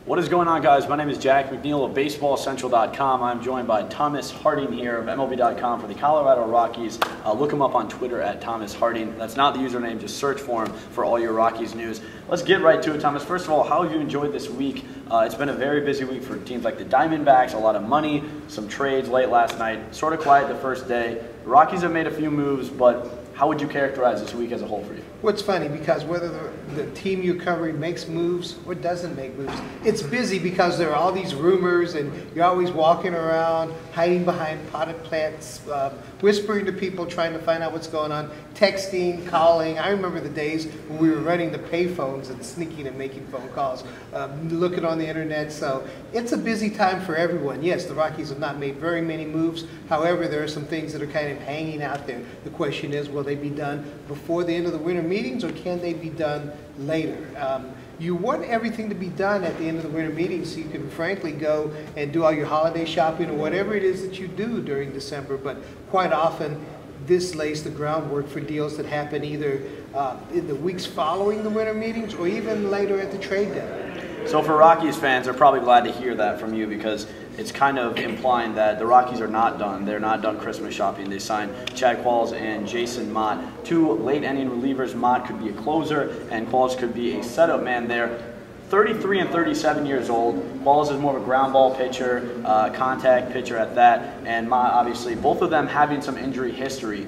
What is going on, guys? My name is Jack McNeil of BaseballCentral.com. I'm joined by Thomas Harding here of MLB.com for the Colorado Rockies. Look him up on Twitter at Thomas Harding. That's not the username, just search for him for all your Rockies news. Let's get right to it, Thomas. First of all, how have you enjoyed this week? It's been a very busy week for teams like the Diamondbacks, a lot of money, some trades late last night, sort of quiet the first day. The Rockies have made a few moves, but how would you characterize this week as a whole for you? Well, it's funny because whether the team you're covering makes moves or doesn't make moves, it's busy because there are all these rumors and you're always walking around, hiding behind potted plants, whispering to people, trying to find out what's going on, texting, calling. I remember the days when we were running the pay phones and sneaking and making phone calls, looking on the internet. So it's a busy time for everyone. Yes, the Rockies have not made very many moves. However, there are some things that are kind of hanging out there. The question is, will they be done before the end of the winter meetings, or can they be done later? You want everything to be done at the end of the winter meetings so you can frankly go and do all your holiday shopping or whatever it is that you do during December, but quite often this lays the groundwork for deals that happen either in the weeks following the winter meetings or even later at the trade deadline. So for Rockies fans, they're probably glad to hear that from you because it's kind of implying that the Rockies are not done. They're not done Christmas shopping. They signed Chad Qualls and Jason Mott, two late inning relievers. Mott could be a closer and Qualls could be a setup man there. 33 and 37 years old. Qualls is more of a ground ball pitcher, contact pitcher at that, and Mott, obviously, both of them having some injury history.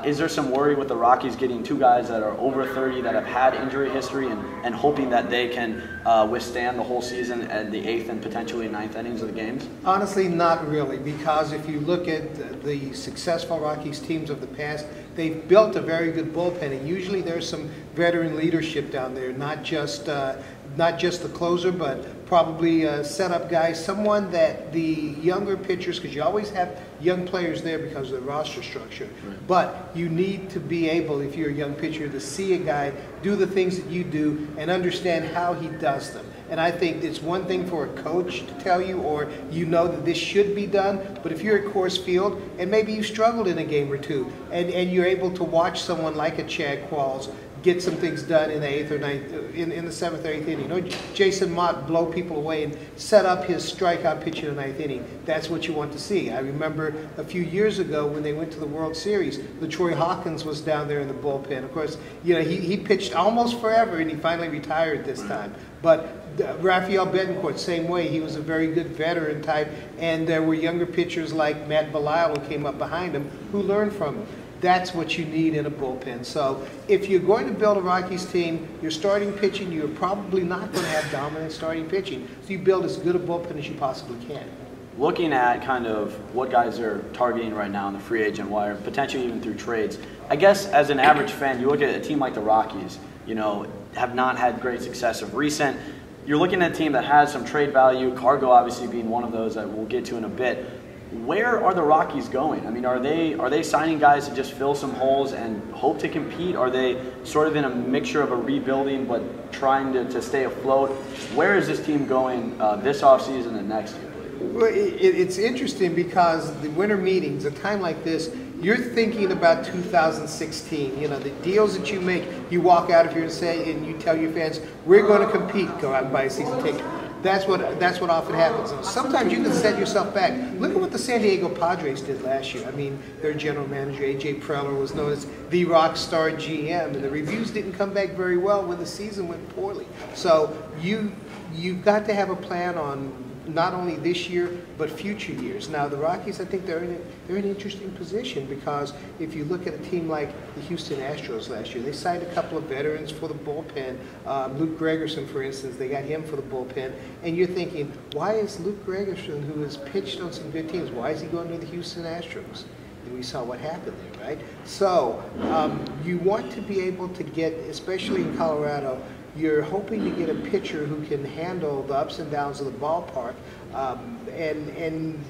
Is there some worry with the Rockies getting two guys that are over 30 that have had injury history and hoping that they can withstand the whole season at the 8th and potentially 9th innings of the games? Honestly, not really, because if you look at the successful Rockies teams of the past, they've built a very good bullpen, and usually there's some veteran leadership down there, not just the closer, but probably a setup guy, someone that the younger pitchers, because you always have young players there because of the roster structure, right. But you need to be able, if you're a young pitcher, to see a guy do the things that you do and understand how he does them. And I think it's one thing for a coach to tell you, or you know that this should be done, but if you're at Coors Field and maybe you struggled in a game or two, and you're able to watch someone like a Chad Qualls get some things done in the 8th or 9th, in the 7th or 8th inning. You know, Jason Mott blow people away and set up his strikeout pitch in the 9th inning. That's what you want to see. I remember a few years ago when they went to the World Series, LaTroy Hawkins was down there in the bullpen. Of course, you know, he pitched almost forever and he finally retired this time. But Rafael Betancourt, same way. He was a very good veteran type, and there were younger pitchers like Matt Belisle who came up behind him who learned from him. That's what you need in a bullpen. So if you're going to build a Rockies team, you're starting pitching, you're probably not going to have dominant starting pitching. So you build as good a bullpen as you possibly can. Looking at kind of what guys are targeting right now in the free agent wire, potentially even through trades, I guess as an average fan, you look at a team like the Rockies, you know, have not had great success of recent. You're looking at a team that has some trade value, Cargo obviously being one of those that we'll get to in a bit. Where are the Rockies going? I mean, are they signing guys to just fill some holes and hope to compete? Are they sort of in a mixture of a rebuilding but trying to stay afloat? Where is this team going this offseason and next year? Well, it's interesting because the winter meetings, a time like this, you're thinking about 2016. You know, the deals that you make, you walk out of here and say, and you tell your fans, we're going to compete, go out and buy a season ticket. That's what often happens. Sometimes you can set yourself back. Look at what the San Diego Padres did last year. I mean, their general manager, A.J. Preller, was known as the rock star GM, and the reviews didn't come back very well when the season went poorly. So you've got to have a plan on not only this year, but future years. Now, the Rockies, I think they're in an interesting position because if you look at a team like the Houston Astros last year, they signed a couple of veterans for the bullpen. Luke Gregerson, for instance, they got him for the bullpen. And you're thinking, why is Luke Gregerson, who has pitched on some good teams, why is he going to the Houston Astros? And we saw what happened there, right? So you want to be able to get, especially in Colorado, you're hoping to get a pitcher who can handle the ups and downs of the ballpark and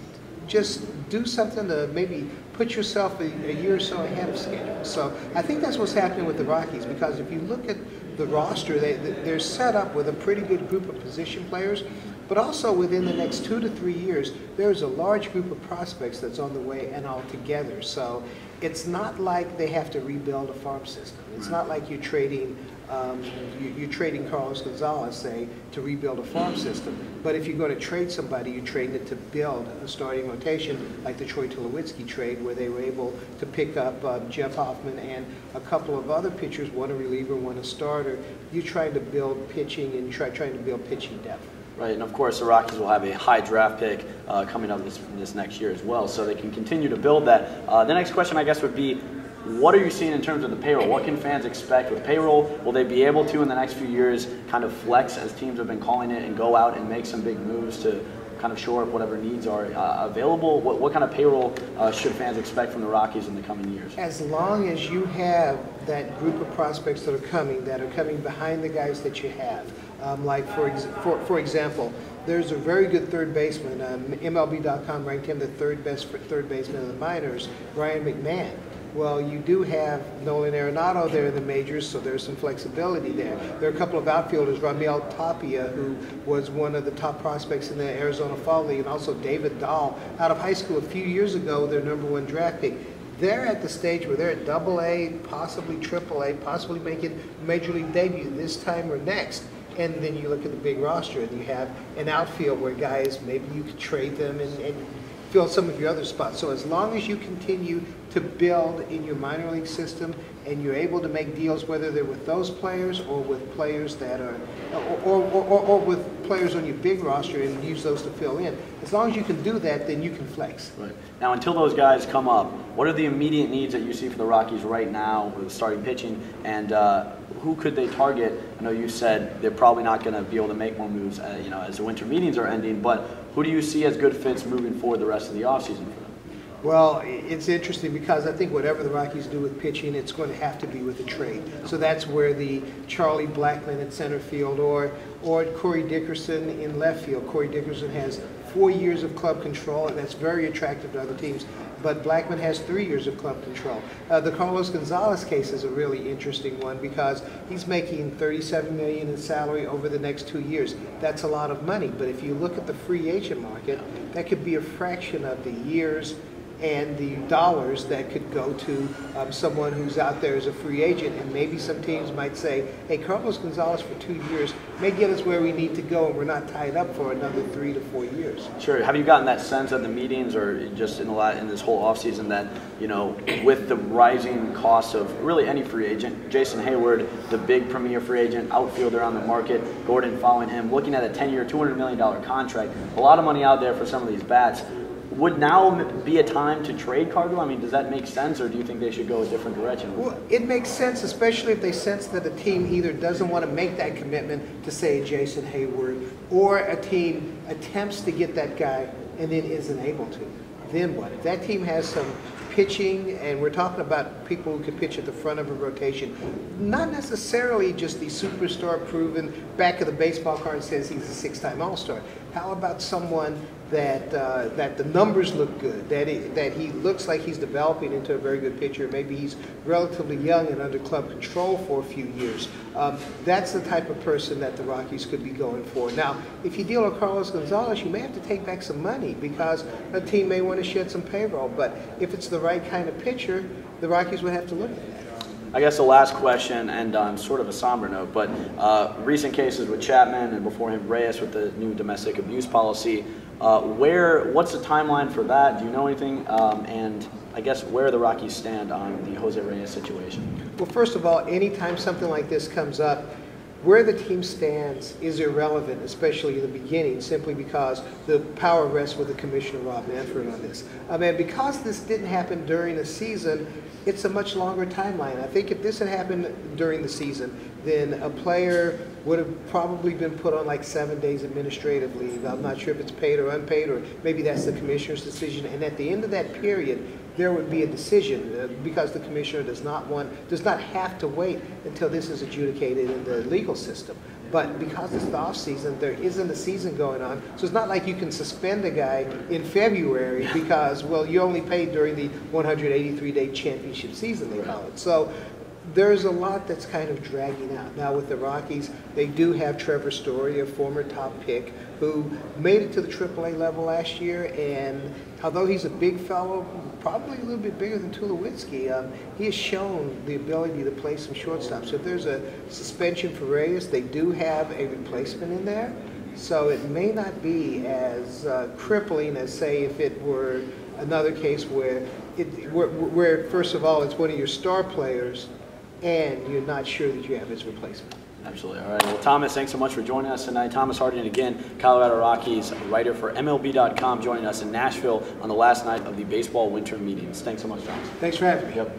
just do something to maybe put yourself a year or so ahead of schedule. So I think that's what's happening with the Rockies, because if you look at the roster, they're set up with a pretty good group of position players, but also within the next 2 to 3 years, there's a large group of prospects that's on the way and all together. So it's not like they have to rebuild a farm system. It's not like you're trading You're trading Carlos Gonzalez, say, to rebuild a farm system. But if you're going to trade somebody, you're trading it to build a starting rotation, like the Troy Tulowitzki trade, where they were able to pick up Jeff Hoffman and a couple of other pitchers, one a reliever, one a starter. You're trying to build pitching and trying to build pitching depth. Right, and of course the Rockies will have a high draft pick coming up this next year as well, so they can continue to build that. The next question, I guess, would be, what are you seeing in terms of the payroll? What can fans expect with payroll? Will they be able to, in the next few years, kind of flex, as teams have been calling it, and go out and make some big moves to kind of shore up whatever needs are available? What kind of payroll should fans expect from the Rockies in the coming years? As long as you have that group of prospects that are coming behind the guys that you have. Like, for example, there's a very good third baseman. MLB.com ranked him the third best third baseman in the minors, Ryan McMahon. Well, you do have Nolan Arenado there in the majors, so there's some flexibility there. There are a couple of outfielders, Raimel Tapia, who was one of the top prospects in the Arizona Fall League, and also David Dahl, out of high school a few years ago, their #1 draft pick. They're at the stage where they're at AA, possibly AAA, possibly making Major League debut this time or next. And then you look at the big roster, and you have an outfield where guys, maybe you could trade them and fill some of your other spots. So as long as you continue to build in your minor league system and you're able to make deals, whether they're with those players or with players that are, or with players on your big roster, and use those to fill in, as long as you can do that, then you can flex. Right. Now, until those guys come up, what are the immediate needs that you see for the Rockies right now with starting pitching, and who could they target? I know you said they're probably not going to be able to make more moves, as the winter meetings are ending, but who do you see as good fits moving forward the rest of the offseason for them? Well, it's interesting because I think whatever the Rockies do with pitching, it's going to have to be with a trade. So that's where the Charlie Blackmon at center field or Corey Dickerson in left field. Corey Dickerson has 4 years of club control, and that's very attractive to other teams. But Blackmon has 3 years of club control. The Carlos Gonzalez case is a really interesting one because he's making $37 million in salary over the next 2 years. That's a lot of money. But if you look at the free agent market, that could be a fraction of the years and the dollars that could go to someone who's out there as a free agent. And maybe some teams might say, hey, Carlos Gonzalez for 2 years may get us where we need to go, and we're not tied up for another 3 to 4 years. Sure. Have you gotten that sense at the meetings, or just in this whole offseason, that, with the rising costs of really any free agent, Jason Hayward, the big premier free agent, outfielder on the market, Gordon following him, looking at a 10-year, $200 million contract, a lot of money out there for some of these bats. Would now be a time to trade Cargill? I mean, does that make sense, or do you think they should go a different direction? Well, it makes sense, especially if they sense that a team either doesn't want to make that commitment to, say, Jason Hayward, or a team attempts to get that guy and then isn't able to. Then what? If that team has some pitching, and we're talking about people who can pitch at the front of a rotation, not necessarily just the superstar proven back of the baseball card says he's a 6-time All-Star. How about someone that the numbers look good, that he looks like he's developing into a very good pitcher, maybe he's relatively young and under club control for a few years. That's the type of person that the Rockies could be going for. Now, if you deal with Carlos Gonzalez, you may have to take back some money because a team may want to shed some payroll, but if it's the right kind of pitcher, the Rockies would have to look at that. I guess the last question, and on sort of a somber note, but recent cases with Chapman and before him Reyes with the new domestic abuse policy. What's the timeline for that? Do you know anything? And I guess where the Rockies stand on the Jose Reyes situation? Well, first of all, anytime something like this comes up, where the team stands is irrelevant, especially in the beginning, simply because the power rests with the Commissioner, Rob Manfred, on this. And because this didn't happen during the season, it's a much longer timeline. I think if this had happened during the season, then a player would have probably been put on like 7 days administrative leave. I'm not sure if it's paid or unpaid, or maybe that's the Commissioner's decision. And at the end of that period, there would be a decision because the Commissioner does not have to wait until this is adjudicated in the legal system. But because it's the off season, there isn't a season going on. So it's not like you can suspend a guy in February because, well, you only paid during the 183-day championship season, they call it. So there's a lot that's kind of dragging out. Now with the Rockies, they do have Trevor Story, a former top pick, who made it to the AAA level last year, and although he's a big fellow, probably a little bit bigger than Tulowitzki. He has shown the ability to play some shortstop. So if there's a suspension for Reyes, they do have a replacement in there. So it may not be as crippling as, say, if it were another case where, first of all, it's one of your star players and you're not sure that you have his replacement. Absolutely. All right. Well, Thomas, thanks so much for joining us tonight. Thomas Harding, again, Colorado Rockies writer for MLB.com, joining us in Nashville on the last night of the baseball winter meetings. Thanks so much, Thomas. Thanks for having me. Yep.